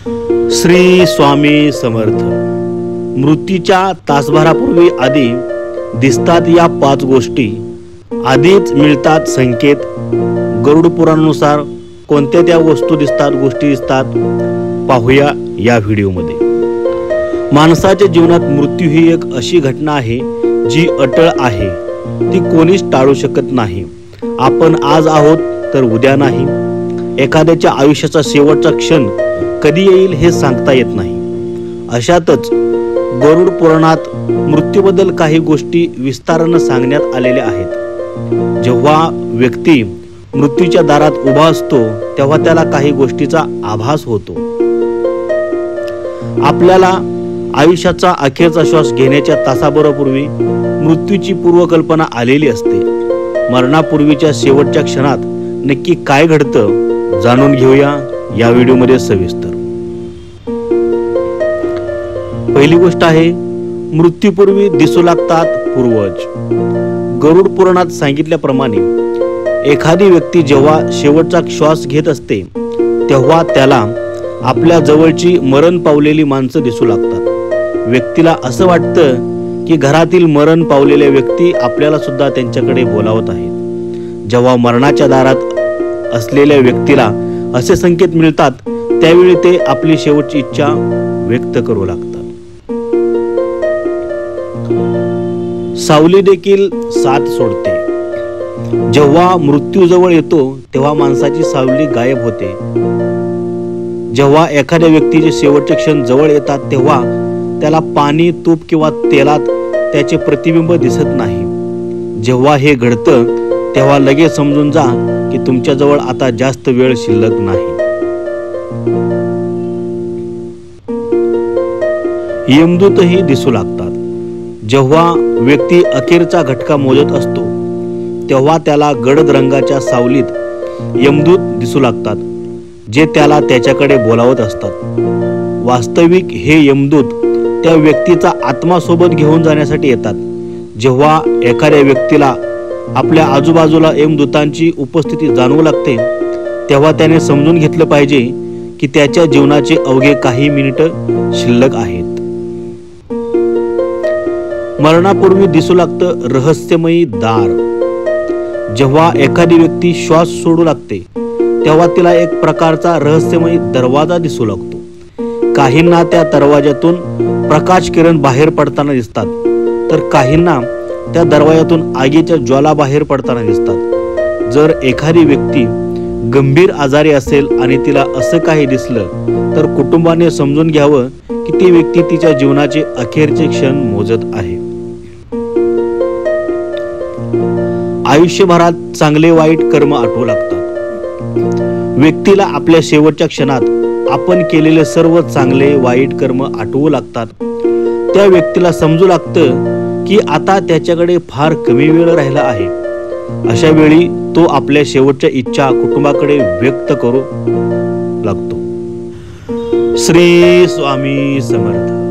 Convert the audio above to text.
श्री स्वामी समर्थ. मृत्यूच्या तासभरापूर्वी आधी दिसतात या 5 गोष्टी, आधीच मिळतात संकेत. गरुड पुराणानुसार कोणत्या त्या वस्तू दिसतात, गोष्टी दिसतात, पाहूया या व्हिडिओमध्ये. माणसाच्या जीवनात मृत्यू ही एक अशी घटना आहे जी अटळ आहे, ती कोणीच टाळू शकत नाही. आपण आज आहोत तर उद्या नाही. एखाद्याच्या आयुष्याचा शेवटचा क्षण कधी येईल हे सांगता येत नाही. अशातच गरुड पुराणात मृत्यूबद्दल काही गोष्टी विस्तारानं सांगण्यात आलेल्या आहेत. जेव्हा व्यक्ती मृत्यूच्या दारात उभा असतो तेव्हा त्याला काही गोष्टीचा आभास होतो. आपल्याला आयुष्याचा अखेरचा श्वास घेण्याच्या तासाभरापूर्वी मृत्यूची पूर्वकल्पना आलेली असते. मरणापूर्वीच्या शेवटच्या क्षणात नक्की काय घडतं जाणून घेऊया या व्हिडिओमध्ये सविस्तर. पहिली गोष्ट आहे, मृत्यूपूर्वी दिसू लागतात पूर्वज. गरुड पुराणात सांगितल्याप्रमाणे एखादी व्यक्ती जेव्हा शेवटचा श्वास घेत असते तेव्हा त्याला आपल्या जवळची मरण पावलेली माणसं दिसू लागतात. व्यक्तीला असं वाटतं की घरातील मरण पावलेल्या व्यक्ती आपल्याला सुद्धा त्यांच्याकडे बोलावत आहेत. जेव्हा मरणाच्या दारात असलेल्या व्यक्तीला असे संकेत मिळतात त्यावेळी ते आपली शेवटची इच्छा व्यक्त करू लागतात. सावली देखील साथ सोडते. जेव्हा मृत्यू जवळ येतो तेव्हा माणसाची सावली गायब होते. जेव्हा एखाद्या व्यक्तीचे शेवटचे क्षण जवळ येतात तेव्हा त्याला पाणी, तूप किंवा तेलात त्याचे प्रतिबिंब दिसत नाही. जेव्हा हे घडतं तेव्हा लगेच समजून जा की तुमच्याजवळ आता जास्त वेळ शिल्लक नाही. यमदूतही दिसू लागतात. जेव्हा व्यक्ती अखेरचा घटका मोजत असतो तेव्हा त्याला गडद रंगाच्या सावलीत यमदूत दिसू लागतात, जे त्याला त्याच्याकडे बोलावत असतात. वास्तविक हे यमदूत त्या व्यक्तीचा आत्मा सोबत घेऊन जाण्यासाठी येतात. जेव्हा एखाद्या व्यक्तीला आपल्या आजूबाजूला यमदूतांची उपस्थिती जाणवू लागते तेव्हा त्याने समजून घेतलं पाहिजे की त्याच्या जीवनाचे अवघे काही मिनिटं शिल्लक आहेत. मरणापूर्वी दिसू लागतं रहस्यमयी दार. जेव्हा एखादी व्यक्ती श्वास सोडू लागते तेव्हा तिला एक प्रकारचा रहस्यमयी दरवाजा दिसू लागतो. काहींना त्या दरवाज्यातून प्रकाश किरण बाहेर पडताना दिसतात, तर काहींना त्या दरवाज्यातून आगीच्या ज्वाला बाहेर पडताना दिसतात. जर एखादी व्यक्ती गंभीर आजारी असेल आणि तिला असं काही दिसलं तर कुटुंबाने समजून घ्यावं की ती व्यक्ती तिच्या जीवनाचे अखेरचे क्षण मोजत आहे. आयुष्यभरात चांगले वाईट कर्म आठवू लागतात. व्यक्तीला आपल्या शेवटच्या क्षणात आपण केलेले सर्व चांगले वाईट कर्म आठवू लागतात. त्या व्यक्तीला समजू लागतं की आता त्याच्याकडे फार कमी वेळ राहिला आहे. अशा वेळी तो आपल्या शेवटच्या इच्छा कुटुंबाकडे व्यक्त करू लागतो. श्री स्वामी समर्थ.